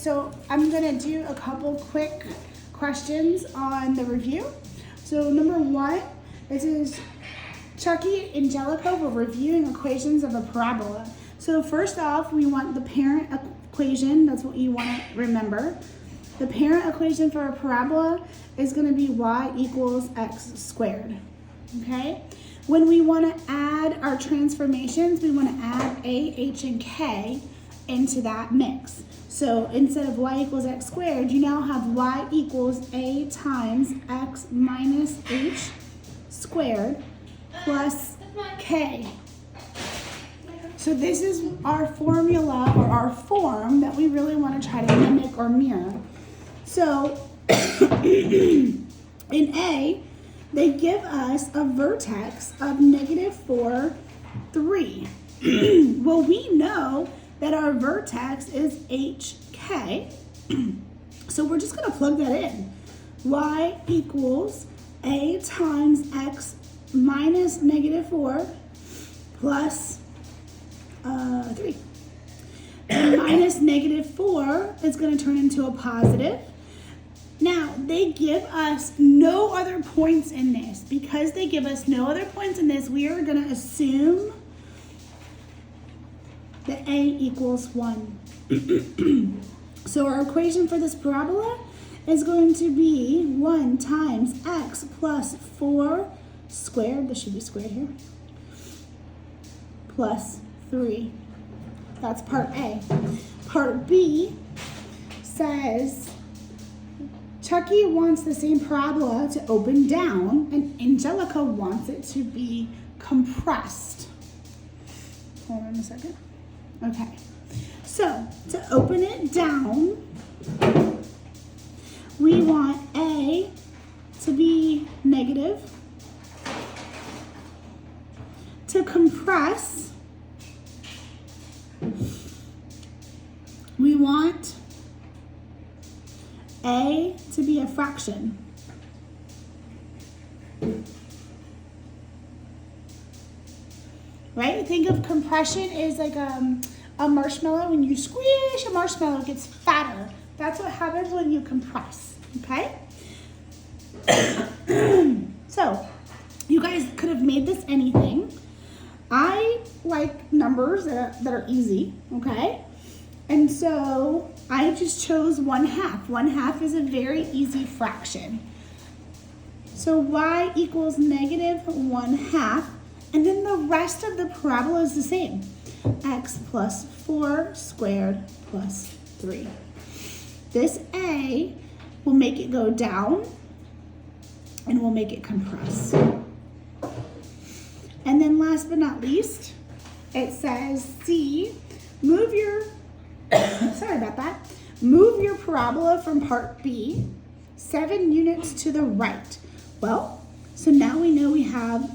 so I'm gonna do a couple quick questions on the review. So number one, this is Chucky and Jellicoe were reviewing equations of a parabola. So first off, we want the parent equation. That's what you want to remember. The parent equation for a parabola is going to be y equals x squared. Okay? When we want to add our transformations, we want to add a, h, and k into that mix. So instead of y equals x squared, you now have y equals a times x minus h squared plus k. So this is our formula or our form that we really want to try to mimic or mirror. So in A, they give us a vertex of -4, 3. Well, we know that our vertex is hk. So we're just going to plug that in. Y equals a times x minus -4 plus 3. And minus -4 is going to turn into a positive. Now, they give us no other points in this. Because they give us no other points in this, we are going to assume that a equals 1. So our equation for this parabola is going to be 1 times x plus 4 squared, this should be squared here, plus 3. That's part A. Part B says Chucky wants the same parabola to open down, and Angelica wants it to be compressed. Hold on a second. Okay. So, to open it down, we want A to be negative. To compress, we want A to be a fraction. Right? Think of compression as like a marshmallow. When you squish a marshmallow, it gets fatter. That's what happens when you compress. Okay? So, you guys could have made this anything. I like numbers that are easy, okay? And so I just chose 1/2. 1/2 is a very easy fraction. So y equals -1/2, and then the rest of the parabola is the same. X plus 4 squared plus 3. This A will make it go down, and we'll make it compress. And then last but not least, it says C, move your, sorry about that, move your parabola from part B 7 units to the right. Well, so now we know we have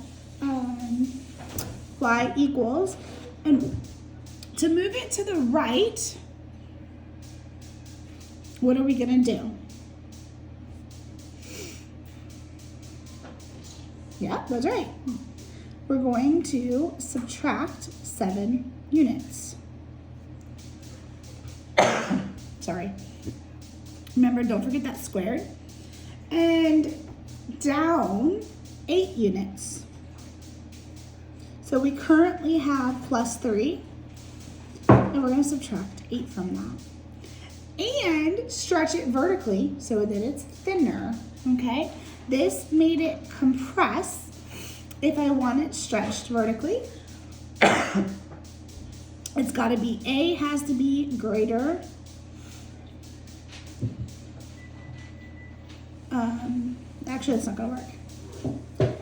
y equals, and to move it to the right, what are we gonna do? Yeah, that's right. We're going to subtract 7 units. Sorry. Remember, don't forget that squared. And down 8 units. So we currently have plus 3. And we're going to subtract 8 from that. And stretch it vertically so that it's thinner. Okay? This made it compress. If I want it stretched vertically, it's got to be, A has to be greater. Actually, it's not going to work.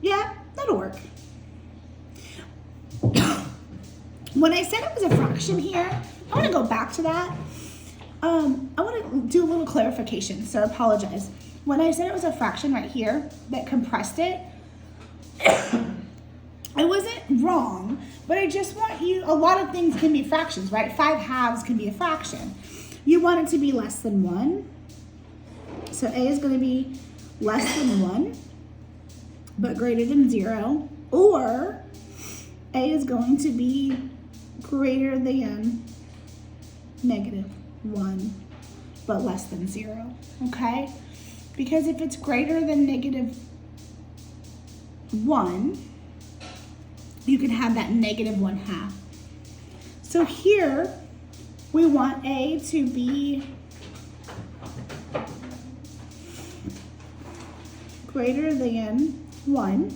Yeah, that'll work. When I said it was a fraction here, I want to go back to that. I want to do a little clarification, so I apologize. When I said it was a fraction right here that compressed it, I wasn't wrong, but I just want you, a lot of things can be fractions, right? 5/2 can be a fraction. You want it to be less than 1. So A is going to be less than 1, but greater than 0. Or A is going to be greater than negative 1, but less than 0, okay? Because if it's greater than negative 1, you can have that negative 1/2. So here, we want A to be greater than 1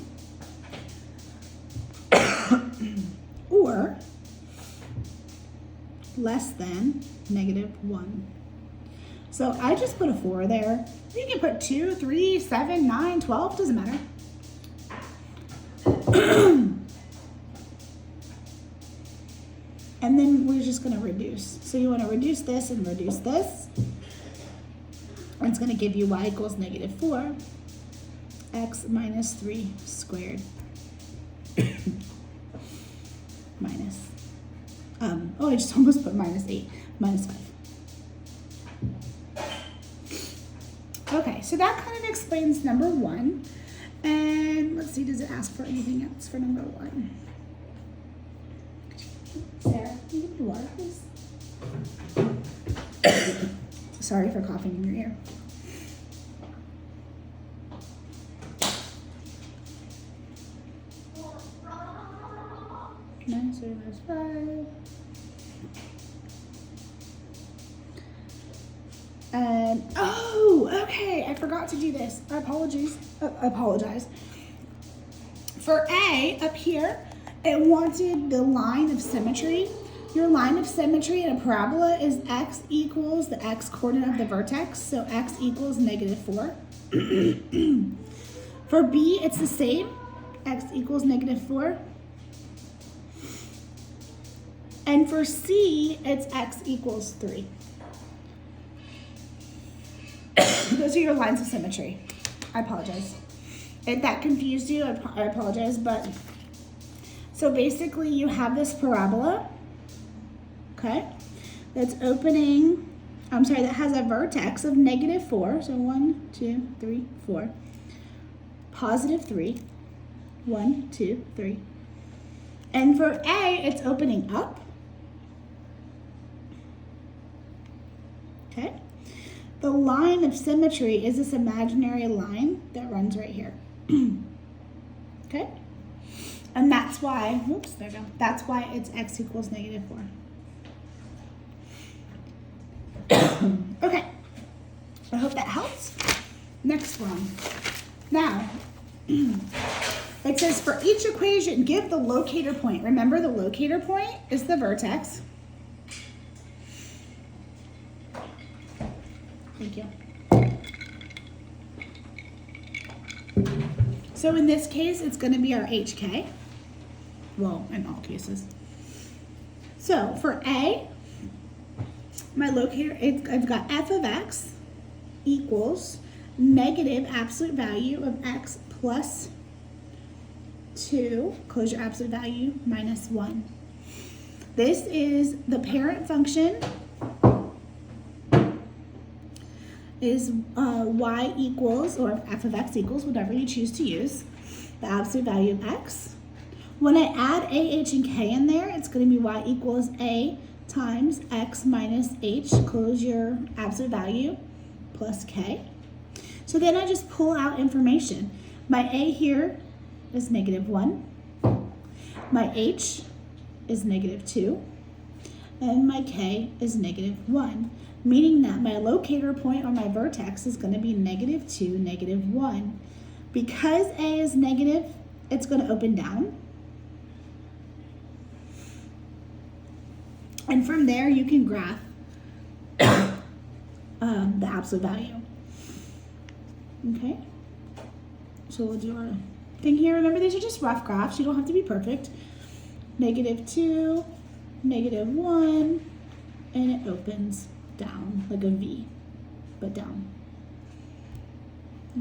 or less than negative 1. So I just put a 4 there. You can put 2, 3, 7, 9, 12, doesn't matter. And then we're just going to reduce. So you want to reduce this and reduce this. And it's going to give you y equals negative 4, x minus 3 squared. Minus. Oh, I just almost put minus 8, minus 5. Okay, so that kind of explains number 1. And let's see, does it ask for anything else for number 1? Sarah, can you give me water, please? Sorry for coughing in your ear. Minus 3 minus 5. And, oh, okay, I forgot to do this. I apologize. For A, up here, it wanted the line of symmetry. Your line of symmetry in a parabola is x equals the x coordinate of the vertex, so x equals negative 4. For B, it's the same, x equals negative 4. And for C, it's x equals 3. Those are your lines of symmetry. I apologize. If that confused you, I apologize, but so basically you have this parabola, okay, that has a vertex of negative 4, so 1, 2, 3, 4, positive 3, 1, 2, 3. And for A, it's opening up, okay? The line of symmetry is this imaginary line that runs right here, okay? And that's why, whoops, there we go. That's why it's x equals negative 4. Okay, I hope that helps. Next one. Now, it says for each equation, give the locator point. Remember, the locator point is the vertex. Thank you. So in this case, it's going to be our HK. Well, in all cases. So for A, my locator, I've got f of x equals negative absolute value of x plus 2, close your absolute value, minus 1. This is the parent function is y equals, or f of x equals, whatever you choose to use, the absolute value of x. When I add a, h, and k in there, it's going to be y equals a times x minus h, close your absolute value, plus k. So then I just pull out information. My a here is negative 1. My h is negative 2. And my k is negative 1. Meaning that my locator point or my vertex is going to be negative 2, negative 1. Because a is negative, it's going to open down. And from there, you can graph the absolute value. Okay? So we'll do our thing here. Remember, these are just rough graphs. You don't have to be perfect. Negative 2, negative 1, and it opens down like a V, but down.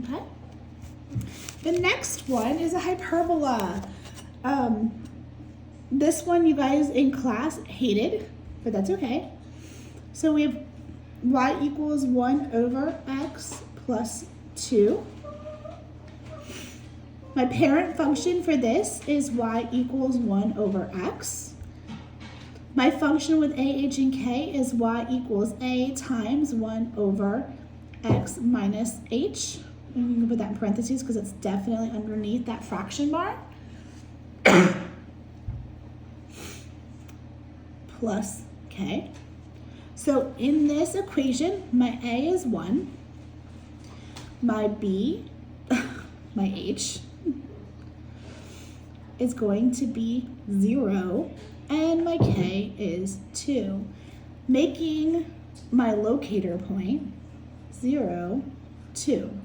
Okay? The next one is a hyperbola. This one you guys in class hated, but that's okay. So we have y equals 1 over x plus 2. My parent function for this is y equals 1 over x. My function with a, h, and k is y equals a times 1 over x minus h. And you can put that in parentheses because it's definitely underneath that fraction bar. Plus k. So in this equation, my a is 1, my b, my h, is going to be 0, and my k is 2, making my locator point 0, 2.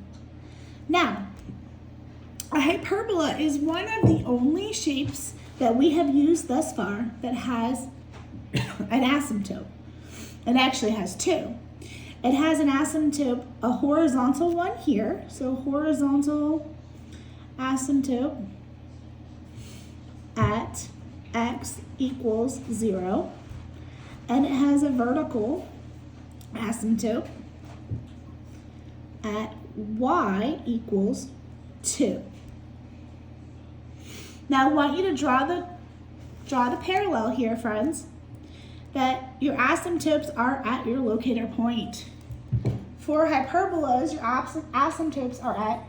Now, a hyperbola is one of the only shapes that we have used thus far that has an asymptote. It actually has two. It has an asymptote, a horizontal one here, so horizontal asymptote at x equals 0, and it has a vertical asymptote at y equals 2. Now I want you to draw the parallel here, friends, that your asymptotes are at your locator point. For hyperbolas, your asymptotes are at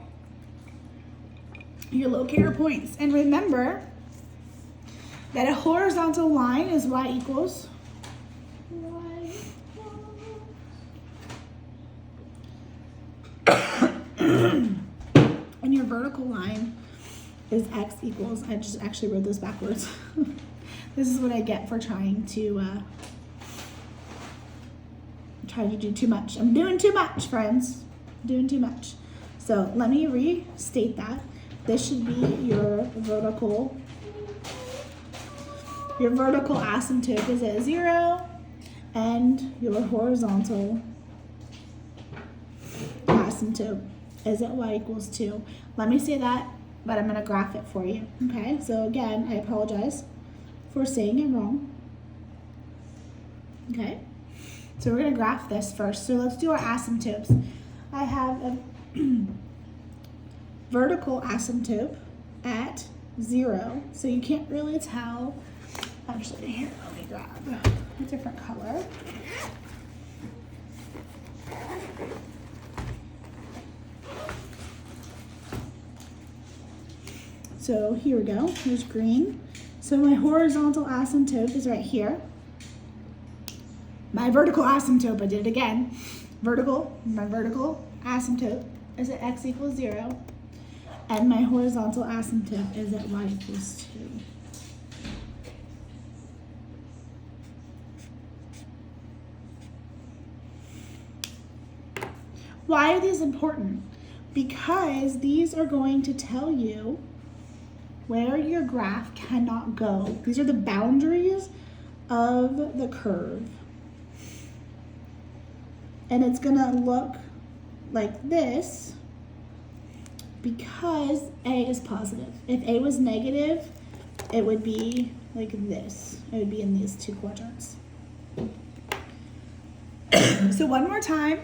your locator points. And remember that a horizontal line is y equals and your vertical line is x equals, I just actually wrote this backwards. This is what I get for trying to do too much. I'm doing too much, friends. I'm doing too much. So let me restate that. This should be your vertical asymptote is at 0, and your horizontal asymptote is at y equals 2. Let me say that, but I'm going to graph it for you. Okay, so again, I apologize for saying it wrong. Okay, so we're going to graph this first. So let's do our asymptotes. I have a vertical asymptote at 0, so you can't really tell. Actually, here, let me grab a different color. So here we go, here's green. So my horizontal asymptote is right here. My vertical asymptote, I did it again. My vertical asymptote is at x equals 0. And my horizontal asymptote is at y equals 2. Why are these important? Because these are going to tell you where your graph cannot go. These are the boundaries of the curve. And it's gonna look like this because A is positive. If A was negative, it would be like this. It would be in these two quadrants. So one more time,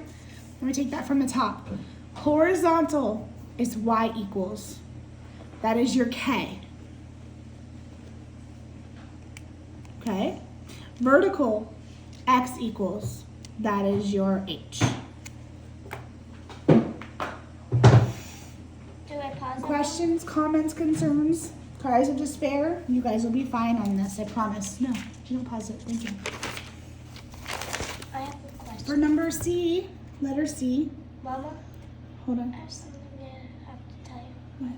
let me take that from the top. Horizontal is y equals. That is your K. Okay? Vertical, x equals. That is your H. Do I pause? Questions, comments, concerns, cries of despair? You guys will be fine on this, I promise. No, you don't pause it. Thank you. I have a question. For number C, letter C. Mama, Hold on. I have something I have to tell you. What?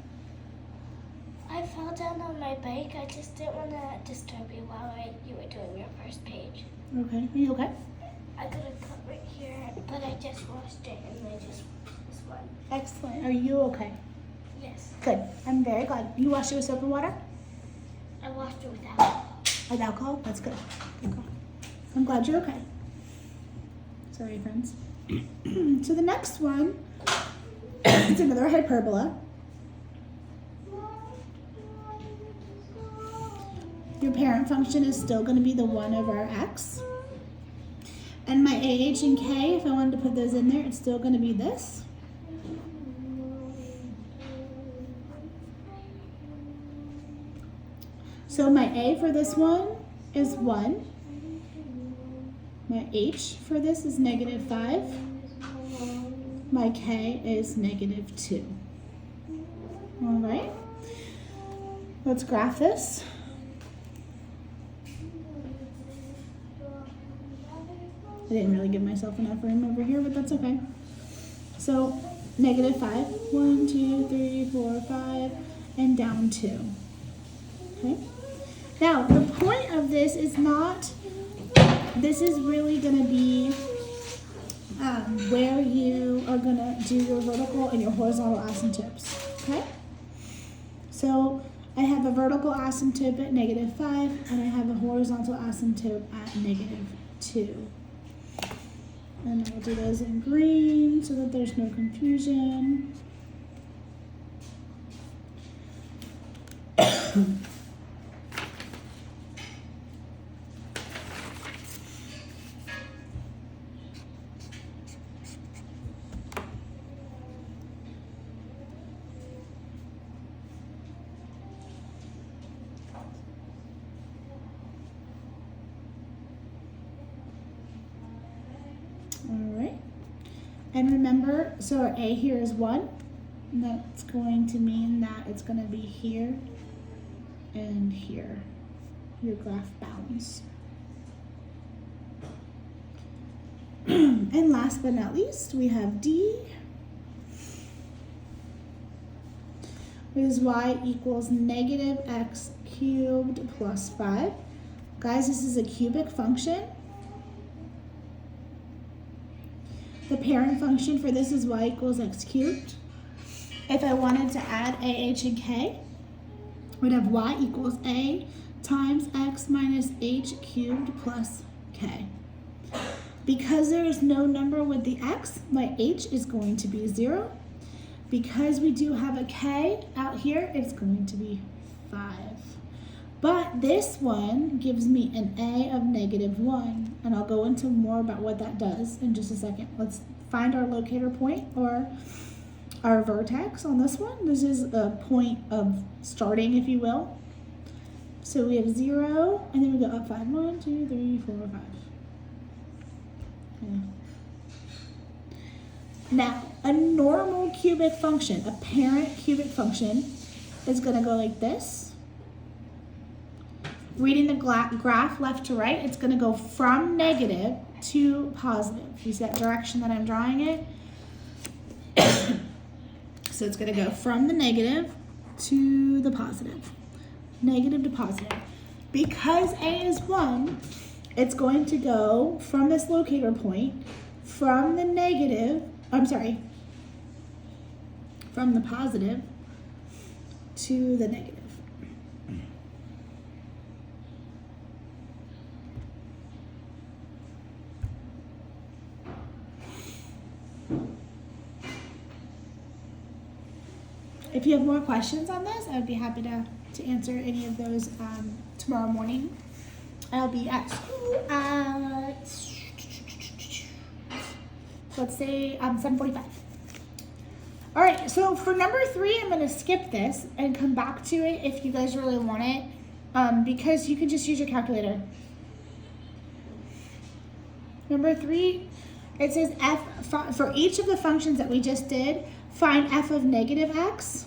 I fell down on my bike. I just didn't want to disturb you while you were doing your first page. Okay. Are you okay? I got a cut right here, but I just washed it and I just washed this one. Excellent. Are you okay? Yes. Good. I'm very glad. You washed it with soap and water? I washed it with alcohol. With alcohol? That's good. Good call. I'm glad you're okay. Sorry, friends. So the next one, it's another hyperbola. Your parent function is still going to be the 1 over x. And my AH and K, if I wanted to put those in there, it's still going to be this. So my A for this one is 1. My h for this is -5. My k is -2. All right. Let's graph this. I didn't really give myself enough room over here, but that's okay. So -5, 1, 2, 3, 4, 5, and down 2. Okay. Now the point of this is not. This is really going to be where you are going to do your vertical and your horizontal asymptotes. Okay. So I have a vertical asymptote at -5, and I have a horizontal asymptote at -2. And I'll do those in green so that there's no confusion. And remember, so our A here is 1, and that's going to mean that it's going to be here and here, your graph bounds. And last but not least, we have D, which is y equals -x cubed plus 5. Guys, this is a cubic function. The parent function for this is y equals x cubed. If I wanted to add a, h, and k, we'd have y equals a times x minus h cubed plus k. Because there is no number with the x, my h is going to be 0. Because we do have a k out here, it's going to be 5. But this one gives me an a of -1, and I'll go into more about what that does in just a second. Let's find our locator point, or our vertex on this one. This is a point of starting, if you will. So we have 0, and then we go up 5. 1, 2, 3, 4, 5. Okay. Now, a normal cubic function, a parent cubic function, is going to go like this. Reading the graph left to right, it's going to go from negative to positive. You see that direction that I'm drawing it? So it's going to go from the negative to the positive. Negative to positive. Because A is 1, it's going to go from this locator point from the negative, from the positive to the negative. If you have more questions on this, I would be happy to answer any of those tomorrow morning. I'll be at school at, let's say, 7:45. All right, so for number 3, I'm going to skip this and come back to it if you guys really want it, because you can just use your calculator. Number 3, it says f for each of the functions that we just did. Find f of -x.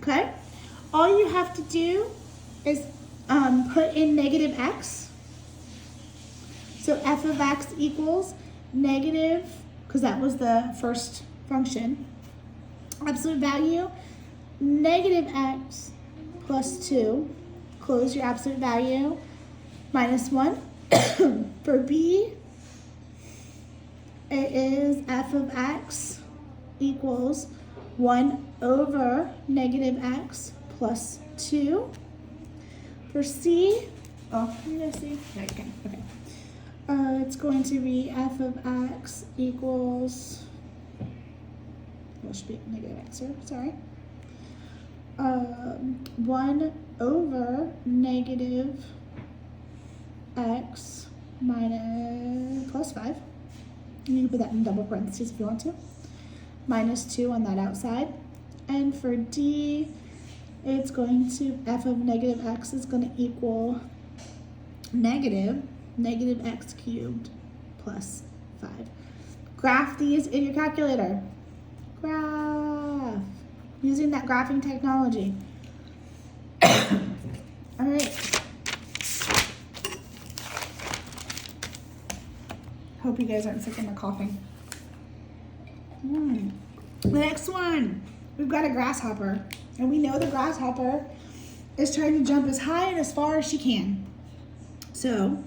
Okay. All you have to do is put in -x. So f of x equals negative, because that was the first function. Absolute value, -x plus 2. Close your absolute value. Minus 1. For b, it is f of x equals 1 over -x plus 2. For c, you guys see? There you go. Okay. It's going to be f of x equals, well, it should be -x here, sorry. 1 over -x minus plus 5. You can put that in double parentheses if you want to. Minus 2 on that outside. And for d, it's going to, f of -x is going to equal negative x cubed plus 5. Graph these in your calculator. Graph. Using that graphing technology. All right. Hope you guys aren't sick and coughing. The next one, we've got a grasshopper. And we know the grasshopper is trying to jump as high and as far as she can. So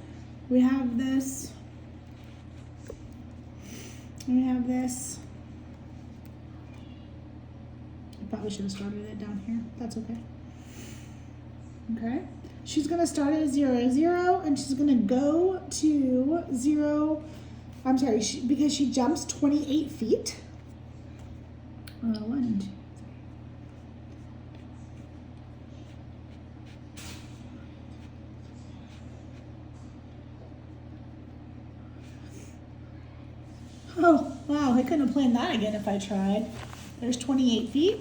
we have this. We have this. I probably should have started it down here. That's okay. Okay. She's going to start at 0, 0, and she's going to go to 0. I'm sorry, because she jumps 28 feet. 1, 2, 3. Oh, wow, I couldn't have planned that again if I tried. There's 28 feet.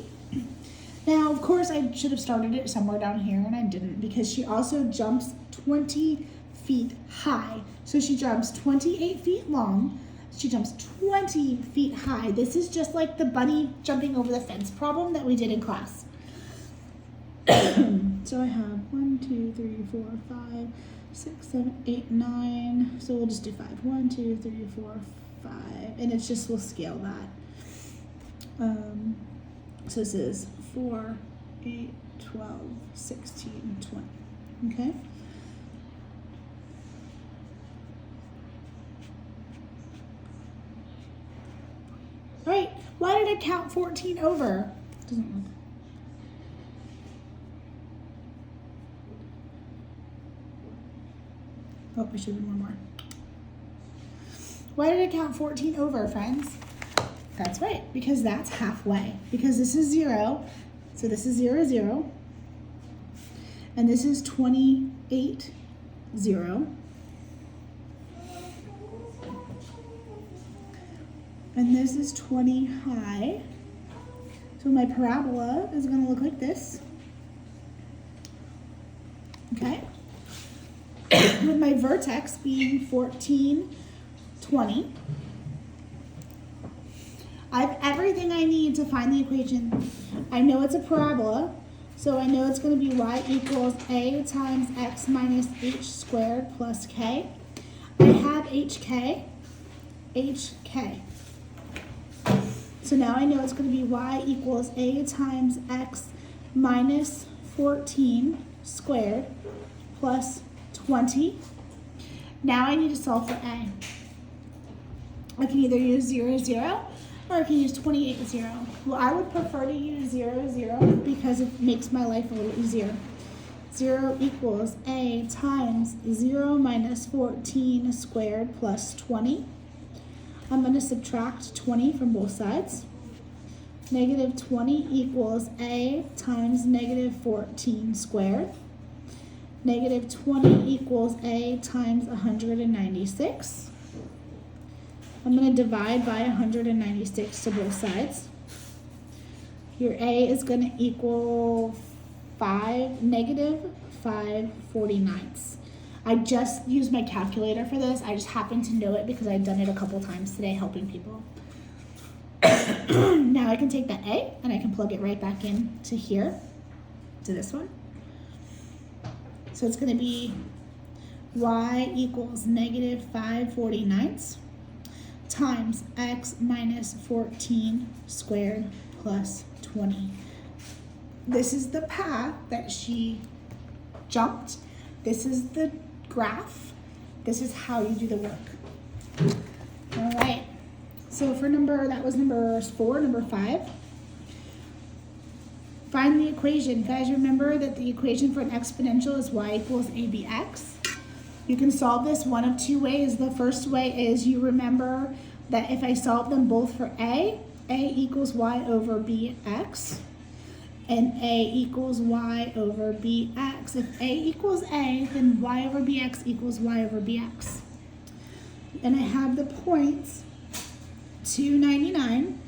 Now, of course, I should have started it somewhere down here, and I didn't, because she also jumps 20 feet high. So she jumps 28 feet long. She jumps 20 feet high. This is just like the bunny jumping over the fence problem that we did in class. So I have 1, 2, 3, 4, 5, 6, 7, 8, 9. So we'll just do 5. 1, 2, 3, 4, 5. And it's just, we'll scale that. So this is 4, 8, 12, 16, 20. Okay? All right, why did I count 14 over? Doesn't work. Oh, I should have one more. Why did I count 14 over, friends? That's right, because that's halfway. Because this is 0, so this is 0, 0. And this is 28, 0. And this is 20 high. So my parabola is going to look like this. Okay? With my vertex being 14, 20. I have everything I need to find the equation. I know it's a parabola, so I know it's going to be y equals a times x minus h squared plus k. I have hk. So now I know it's going to be y equals a times x minus 14 squared plus 20. Now I need to solve for a. I can either use 0, 0, or I can use 28, 0. Well, I would prefer to use 0, 0 because it makes my life a little easier. 0 equals a times 0 minus 14 squared plus 20. I'm going to subtract 20 from both sides. Negative 20 equals a times negative 14 squared. Negative 20 equals a times 196. I'm going to divide by 196 to both sides. Your a is going to equal negative 5/49. I just used my calculator for this. I just happen to know it because I've done it a couple times today helping people. Now I can take that a and I can plug it right back in to here, to this one. So it's going to be y equals negative 5/49 times x minus 14 squared plus 20. This is the path that she jumped. This is the graph. This is how you do the work. All right. So for that was number 4, number 5. Find the equation. Guys, remember that the equation for an exponential is y equals abx. You can solve this one of two ways. The first way is you remember that if I solve them both for a equals y over bx, and a equals y over bx. If a equals a, then y over bx equals y over bx. And I have the points 299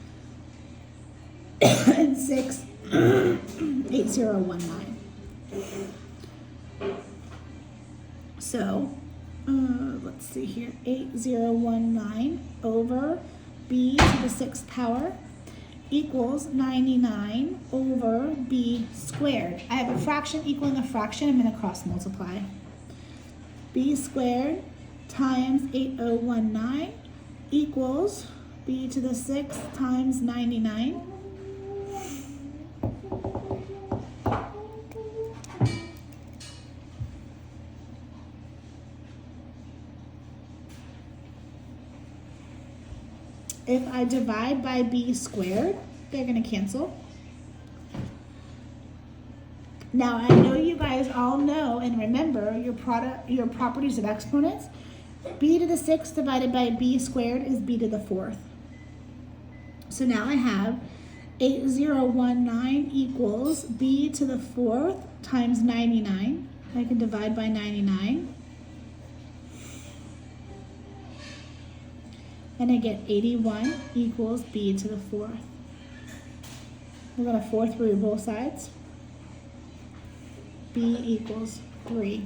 and 68019. So let's see here, 8019 over b to the 6th power equals 99 over b squared. I have a fraction equaling a fraction. I'm going to cross multiply. B squared times 8019 equals b to the 6th times 99. If I divide by b squared, they're going to cancel. Now, I know you guys all know and remember your properties of exponents. B to the 6th divided by b squared is b to the 4th. So now I have 8019 equals b to the 4th times 99. I can divide by 99. And I get 81 equals b to the 4th. We're going to 4 through both sides. B equals 3.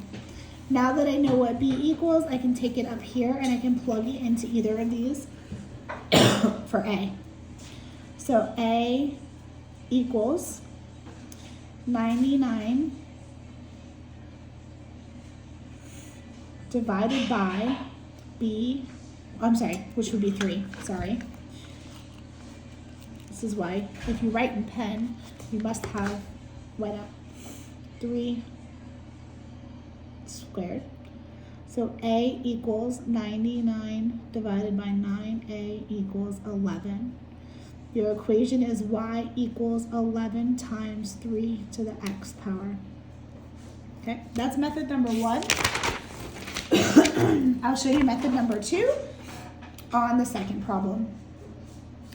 Now that I know what b equals, I can take it up here and I can plug it into either of these for a. So a equals 99 divided by b, I'm sorry, which would be 3, sorry. This is why if you write in pen, you must have white out. 3 squared. So a equals 99 divided by 9a equals 11. Your equation is y equals 11 times 3 to the x power. Okay, that's method number 1. I'll show you method number 2 on the second problem.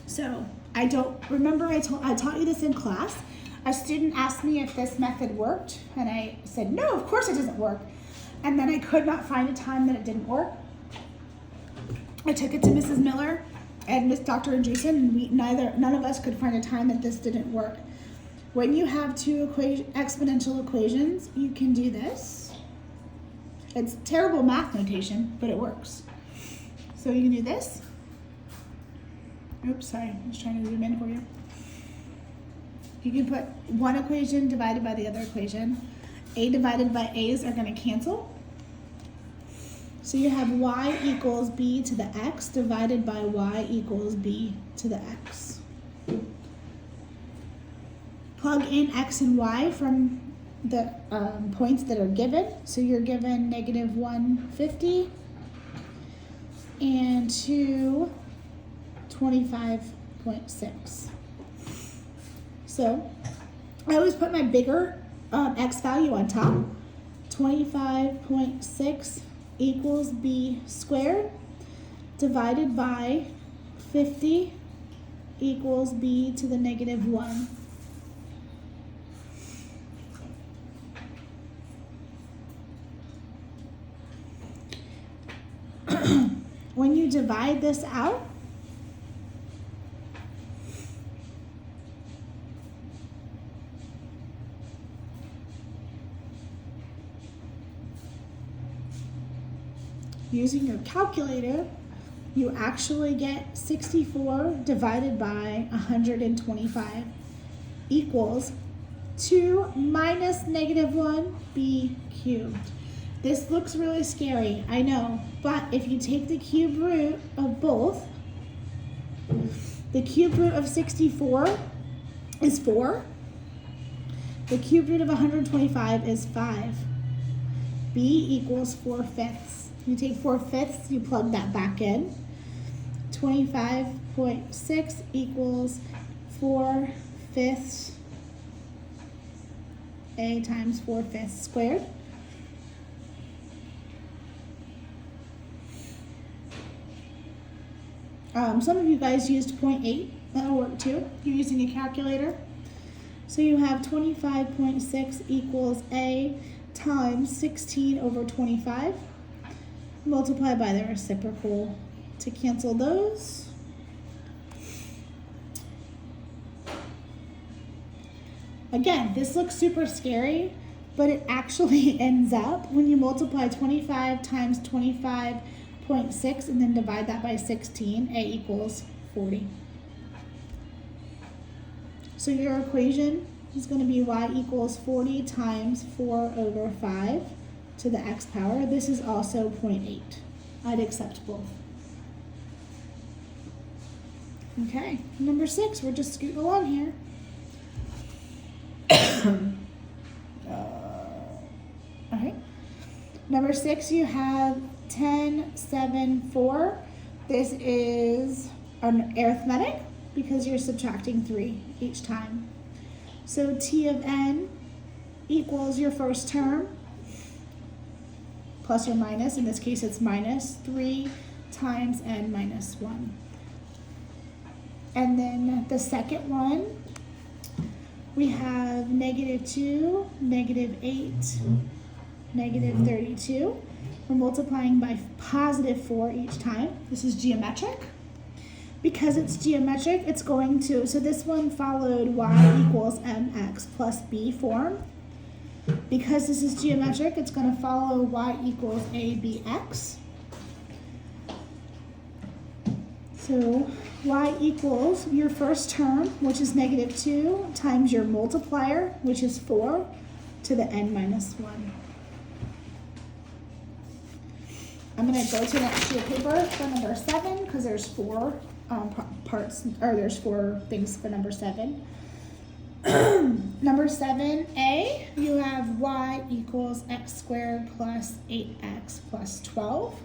So I don't remember I taught you this in class. A student asked me if this method worked, and I said, no, of course it doesn't work. And then I could not find a time that it didn't work. I took it to Mrs. Miller and Dr. Andreessen, and none of us could find a time that this didn't work. When you have two exponential equations, you can do this. It's terrible math notation, but it works. So you can do this. Oops, sorry, I was trying to zoom in for you. You can put one equation divided by the other equation. A divided by a's are going to cancel. So you have y equals b to the x divided by y equals b to the x. Plug in x and y from the points that are given. So you're given negative 150 and 225.6. So I always put my bigger x value on top. 25.6 equals b squared divided by 50 equals b to the negative 1. When you divide this out, using your calculator, you actually get 64 divided by 125 equals 2 minus negative 1 b cubed. This looks really scary, I know, but if you take the cube root of both, the cube root of 64 is 4. The cube root of 125 is 5. B equals 4/5. You take 4/5, you plug that back in. 25.6 equals 4/5 a times 4/5 squared. Some of you guys used 0.8. That'll work too. You're using a calculator. So you have 25.6 equals a times 16 over 25. Multiply by the reciprocal to cancel those. Again, this looks super scary, but it actually ends up, when you multiply 25 times 25.6 and then divide that by 16, a equals 40. So your equation is going to be y equals 40 times 4 over 5 to the x power. This is also 0.8. I'd accept both. Okay, number 6, we're just scooting along here. All right. Number 6, you have 10, 7, 4. This is an arithmetic because you're subtracting 3 each time. So t of n equals your first term, plus or minus. In this case, it's minus 3 times n minus 1. And then the second one, we have negative 2, negative 8, negative 32. We're multiplying by positive 4 each time. This is geometric. Because it's geometric, it's going to, so this one followed y equals mx plus b form. Because this is geometric, it's going to follow y equals abx. So y equals your first term, which is negative 2, times your multiplier, which is 4, to the n minus 1. I'm going to go to the next sheet of paper for number 7 because there's 4 parts, or there's 4 things for number 7. Number 7a, you have y equals x squared plus 8x plus 12.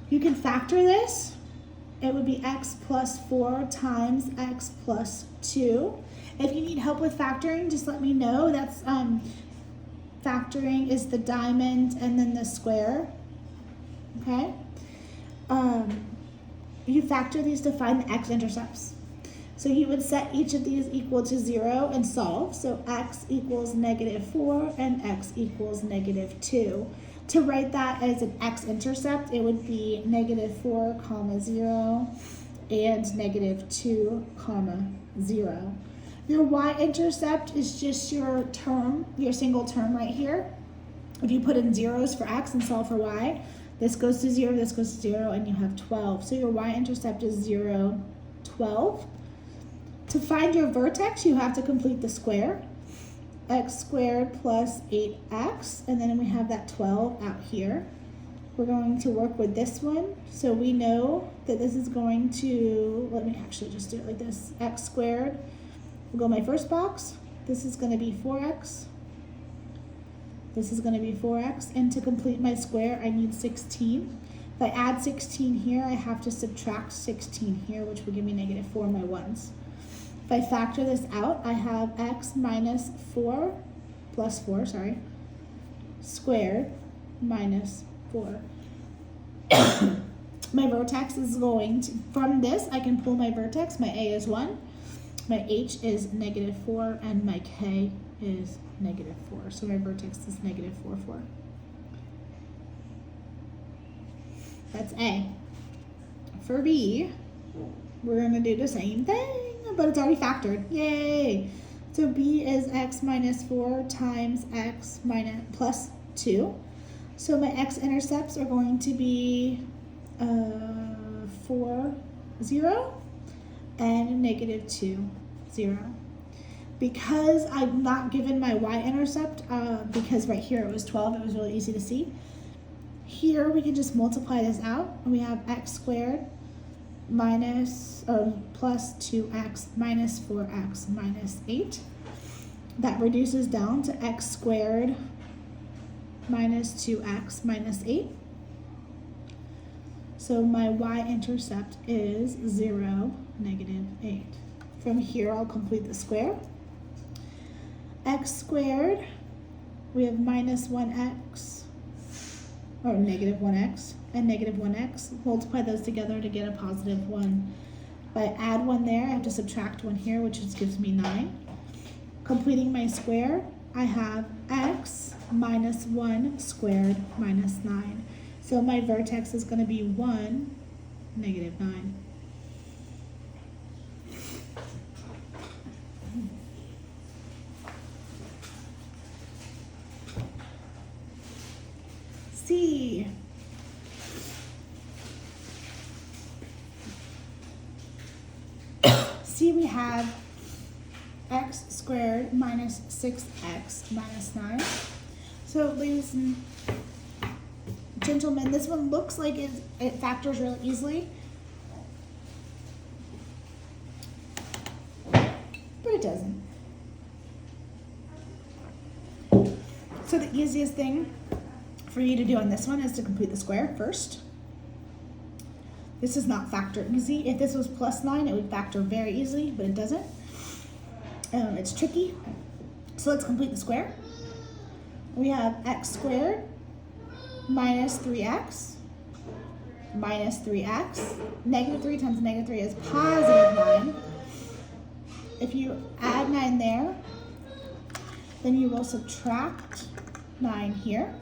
You can factor this. It would be x plus 4 times x plus 2. If you need help with factoring, just let me know. That's factoring is the diamond and then the square. Okay? You factor these to find the x-intercepts. So you would set each of these equal to 0 and solve. So x equals negative 4 and x equals negative 2. To write that as an x-intercept, it would be negative 4, comma 0 and negative 2, comma 0. Your y-intercept is just your term, your single term right here. If you put in zeros for x and solve for y, this goes to 0, this goes to 0, and you have 12. So your y-intercept is 0, 12. To find your vertex, you have to complete the square. X squared plus 8x, and then we have that 12 out here. We're going to work with this one. So we know that this is going to, let me actually just do it like this. X squared, we'll go my first box. This is going to be 4x. This is going to be 4x, and to complete my square, I need 16. If I add 16 here, I have to subtract 16 here, which will give me negative 4 on my ones. If I factor this out, I have x minus 4, plus 4, sorry, squared minus 4. My vertex is going to, from this, I can pull my vertex. My a is 1, my h is negative 4, and my k is negative 4. So my vertex is negative 4, 4. That's A. For B, we're going to do the same thing, but it's already factored. Yay! So B is x minus 4 times x minus plus 2. So my x-intercepts are going to be 4, 0, and negative 2, 0. Because I'm not given my y-intercept, because right here it was 12, it was really easy to see. Here we can just multiply this out. We have x squared minus, or plus 2x minus 4x minus 8. That reduces down to x squared minus 2x minus 8. So my y-intercept is 0, negative 8. From here I'll complete the square. X squared, we have minus 1x, or negative 1x, and negative 1x. Multiply those together to get a positive 1. If I add 1 there, I have to subtract 1 here, which just gives me 9. Completing my square, I have x minus 1 squared minus 9. So my vertex is going to be 1, negative 9. C, we have x squared minus 6x minus 9. So, ladies and gentlemen, this one looks like it factors really easily, but it doesn't. So the easiest thing for you to do on this one is to complete the square first. This is not factor easy. If this was plus 9, it would factor very easily, but it doesn't. It's tricky. So let's complete the square. We have x squared minus 3x minus 3x. Negative 3 times negative 3 is positive 9. If you add 9 there, then you will subtract 9 here,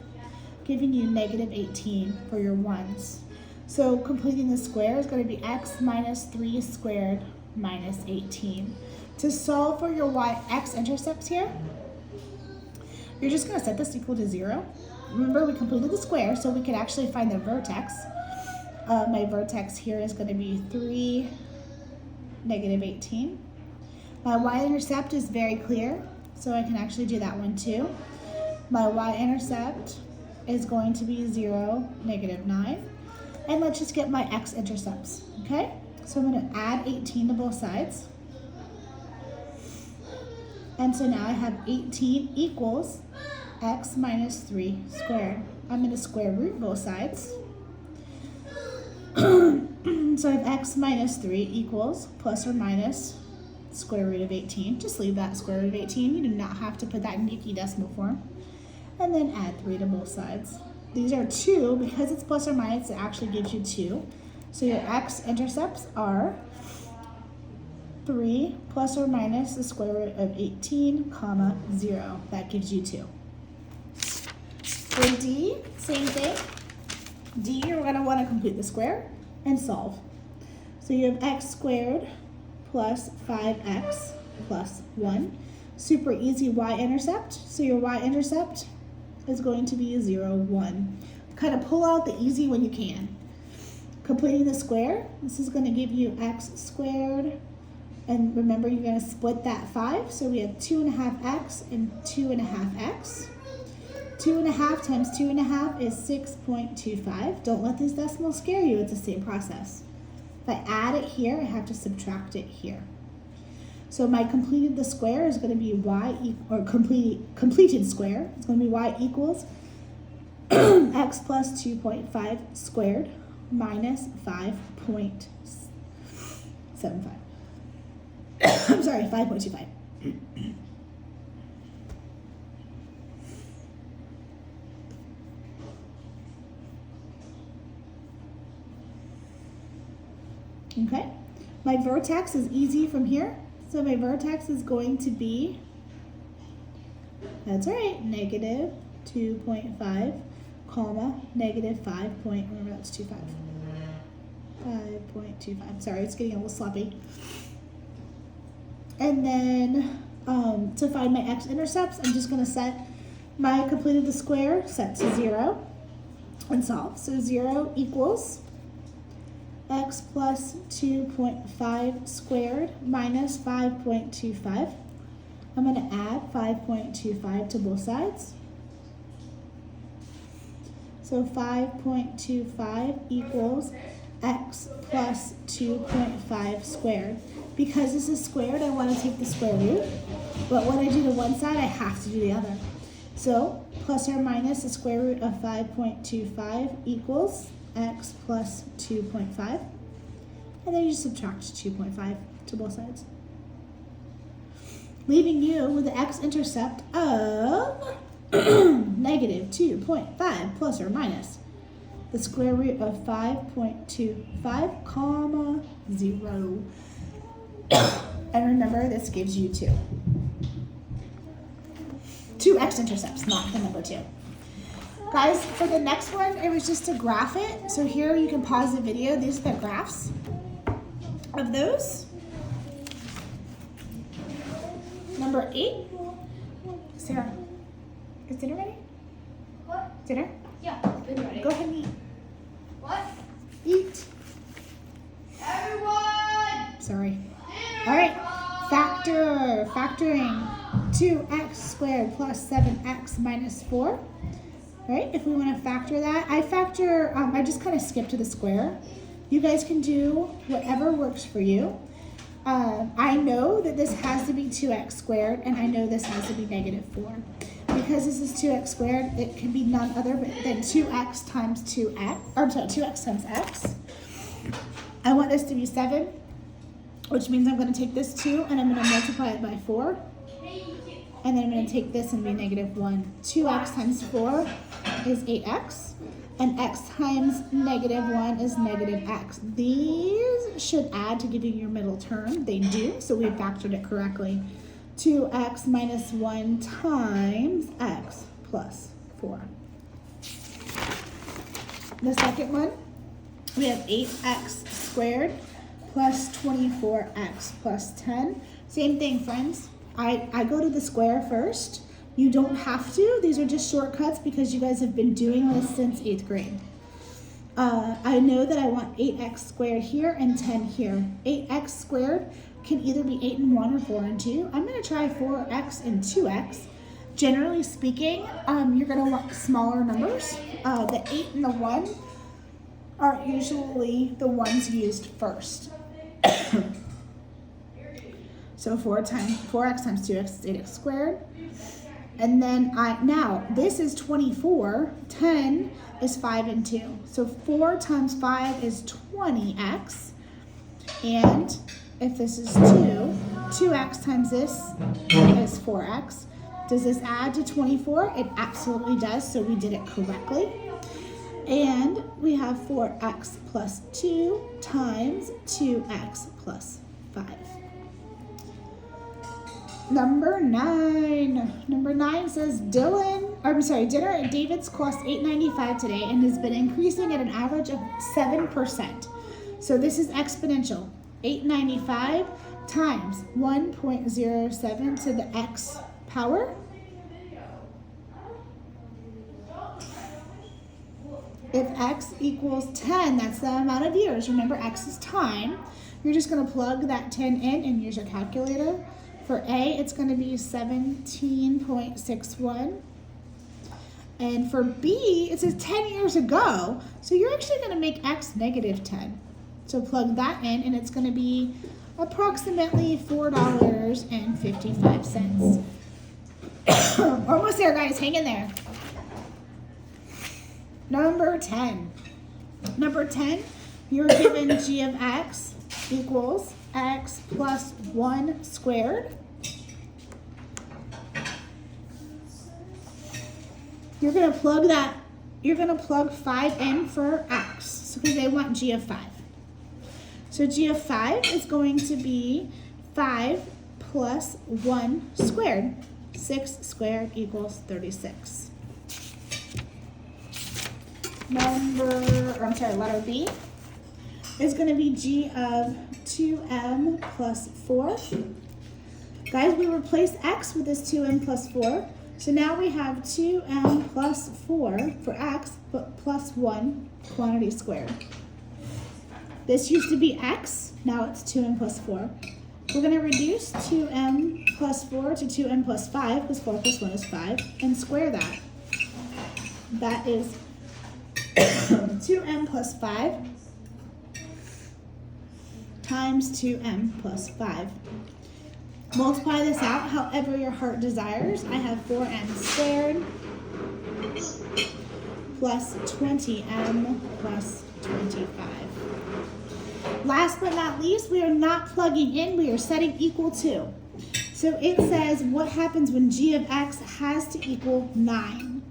giving you negative 18 for your ones. So completing the square is going to be x minus 3 squared minus 18. To solve for your x-intercepts here, you're just going to set this equal to 0. Remember, we completed the square, so we can actually find the vertex. My vertex here is going to be 3, negative 18. My y-intercept is very clear, so I can actually do that one too. My y-intercept is going to be 0, negative 9. And let's just get my x-intercepts, okay? So I'm going to add 18 to both sides. And so now I have 18 equals x minus 3 squared. I'm going to square root both sides. So I have x minus 3 equals plus or minus square root of 18. Just leave that square root of 18. You do not have to put that in Yuki decimal form. And then add 3 to both sides. These are 2. Because it's plus or minus, it actually gives you 2. So your x-intercepts are 3 plus or minus the square root of 18, comma 0. That gives you 2. For D, same thing. D, you're going to want to complete the square and solve. So you have x squared plus 5x plus 1. Super easy y-intercept. So your y-intercept is going to be 0, 1. Kind of pull out the easy when you can. Completing the square, this is going to give you x squared. And remember, you're going to split that 5. So we have 2.5x and 2.5x. 2.5 times 2.5 is 6.25. Don't let these decimals scare you. It's the same process. If I add it here, I have to subtract it here. So my completed the square is going to be completed square. It's going to be y equals x plus 2.5 squared minus 5.75. I'm sorry, 5.25. Okay, my vertex is easy from here. So my vertex is going to be, that's right, negative 2.5, comma, negative 5. Remember that's 2.5. 5.25. Sorry, it's getting a little sloppy. And then to find my x-intercepts, I'm just going to set my completed the square set to 0 and solve. So 0 equals x plus 2.5 squared minus 5.25. I'm going to add 5.25 to both sides. So 5.25 equals x plus 2.5 squared. Because this is squared, I want to take the square root. But when I do the one side, I have to do the other. So plus or minus the square root of 5.25 equals x plus 2.5. And then you just subtract 2.5 to both sides. Leaving you with the x-intercept of negative 2.5 plus or minus the square root of 5.25, comma 0. And remember, this gives you 2. 2 x-intercepts, not the number 2. Guys, for the next one, it was just to graph it. So here you can pause the video. These are the graphs of those. Number 8. Sarah, is dinner ready? What? Dinner? Yeah, it's been ready. Go ahead and eat. What? Eat. Everyone! Sorry. Dinner! factoring 2x squared plus 7x minus 4. Right? If we want to factor that, I just kind of skip to the square. You guys can do whatever works for you. I know that this has to be 2x squared, and I know this has to be negative 4. Because this is 2x squared, it can be none other than 2x times 2x, or I'm sorry, 2x times x. I want this to be 7, which means I'm going to take this 2 and I'm going to multiply it by 4. And then I'm going to take this and be negative 1. 2x times 4 is 8x. And x times negative 1 is negative x. These should add to give you your middle term. They do, so we factored it correctly. 2x minus 1 times x plus 4. The second one, we have 8x squared plus 24x plus 10. Same thing, friends. I go to the square first. You don't have to. These are just shortcuts because you guys have been doing this since 8th grade. I know that I want 8x squared here and 10 here. 8x squared can either be 8 and 1 or 4 and 2. I'm going to try 4x and 2x. Generally speaking, you're going to want smaller numbers. The 8 and the 1 are usually the ones used first. So 4x times 2x is 8x squared. And then now this is 24, 10 is 5 and 2. So 4 times 5 is 20x. And if this is 2x times this is 4x. Does this add to 24? It absolutely does, so we did it correctly. And we have 4x plus 2 times 2x plus 5. Number 9. Number 9 says dinner at David's cost $8.95 today and has been increasing at an average of 7%. So this is exponential. $8.95 times 1.07 to the x power. If x equals 10, that's the amount of years. Remember, x is time. You're just going to plug that 10 in and use your calculator. For A, it's going to be 17.61. And for B, it says 10 years ago. So you're actually going to make x negative 10. So plug that in, and it's going to be approximately $4.55. Almost there, guys. Hang in there. Number 10. Number 10, you're given g of x equals x plus 1 squared. You're going to plug 5 in for x because they want g of 5. So g of 5 is going to be 5 plus 1 squared. 6 squared equals 36. Letter B is going to be g of 2m plus 4. Guys, we replaced x with this 2m plus 4. So now we have 2m plus 4 for x, but plus 1 quantity squared. This used to be x, now it's 2m plus 4. We're going to reduce 2m plus 4 to 2m plus 5, because 4 plus 1 is 5, and square that. That is 2m plus 5 times 2m plus 5. Multiply this out however your heart desires. I have 4m squared plus 20m plus 25. Last but not least, we are not plugging in, we are setting equal to. So it says what happens when g of x has to equal 9.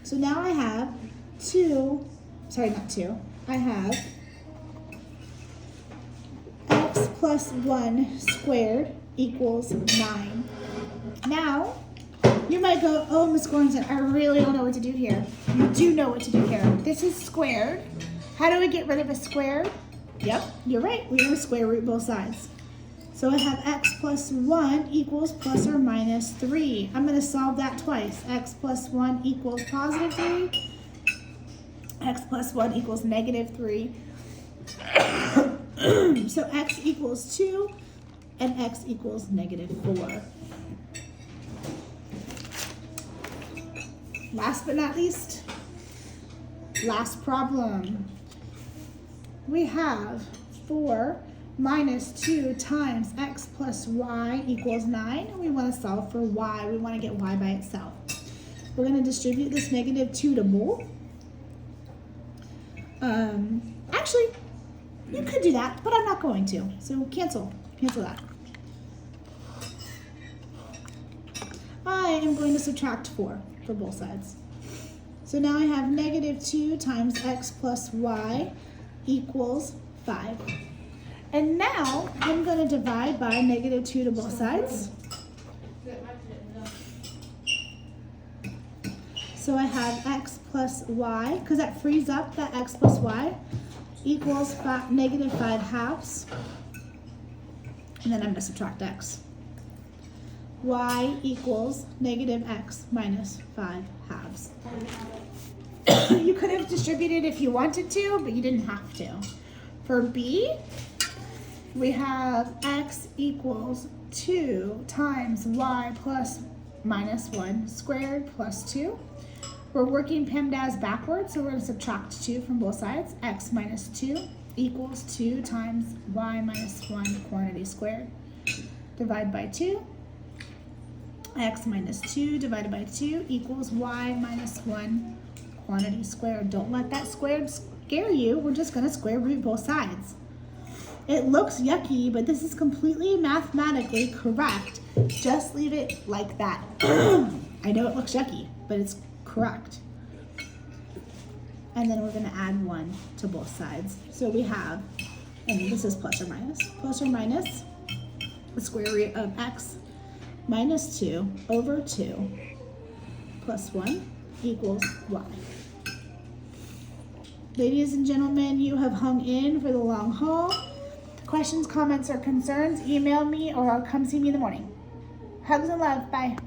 So now I have I have x plus 1 squared equals 9. Now, you might go, oh, Miss Gormson, I really don't know what to do here. You do know what to do here. This is squared. How do we get rid of a square? Yep, you're right. We're going to square root both sides. So I have x plus 1 equals plus or minus 3. I'm going to solve that twice. X plus 1 equals positive 3. X plus 1 equals negative 3. So x equals 2. and x equals -4. Last but not least, last problem. We have 4 minus 2 times x plus y equals 9. And we want to solve for y. We want to get y by itself. We're going to distribute this -2 to both. Actually, you could do that, but I'm not going to. So cancel that. I am going to subtract 4 for both sides. So now I have -2 times x plus y equals 5. And now I'm going to divide by -2 to both sides. So I have x plus y, because that frees up that x plus y, equals -5 halves. And then I'm going to subtract x. Y equals -x minus 5 halves. You could have distributed if you wanted to, but you didn't have to. For B, we have x equals 2 times y plus -1 squared plus 2. We're working PEMDAS backwards, so we're going to subtract 2 from both sides. X minus 2 equals 2 times y minus 1 quantity squared. Divide by 2. X minus 2 divided by 2 equals y minus 1 quantity squared. Don't let that squared scare you. We're just going to square root both sides. It looks yucky, but this is completely mathematically correct. Just leave it like that. I know it looks yucky, but it's correct. And then we're going to add 1 to both sides. So we have, and this is plus or minus the square root of x minus 2 over 2 plus 1 equals y. Ladies and gentlemen, you have hung in for the long haul. Questions, comments, or concerns, email me or come see me in the morning. Hugs and love. Bye.